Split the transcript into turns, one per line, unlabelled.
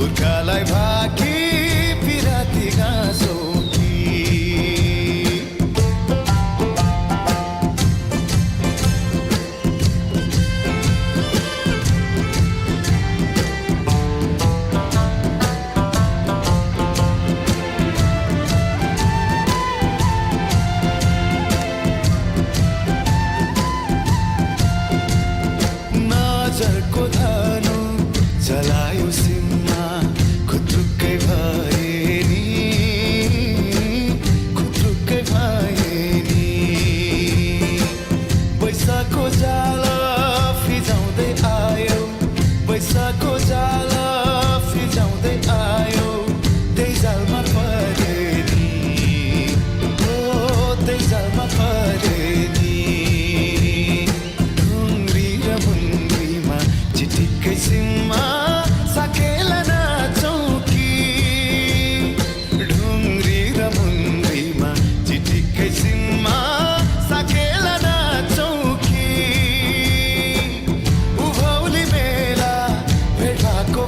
पुर्खालाई भाकी पिराती गाँसौ कि नजरको धनु जलायो सिममा खुत्रुक्कै भए नि खुत्रुक्कै भए नि बैशाखको जाला फिजाउँदै आयो बैशाखको जाला फिजाउँदै आयो त्यही जालमा परे नि हो त्यही जालमा परे नि ढुङ्ग्री र मुङ्ग्रीमा चिटिक्कै सिममा साकेला नाचौँ कि ढुङ्ग्री र मुङ्ग्रीमा चिटिक्कै सिममा साकेला नाचौँ कि उभौली बेला भेट भएको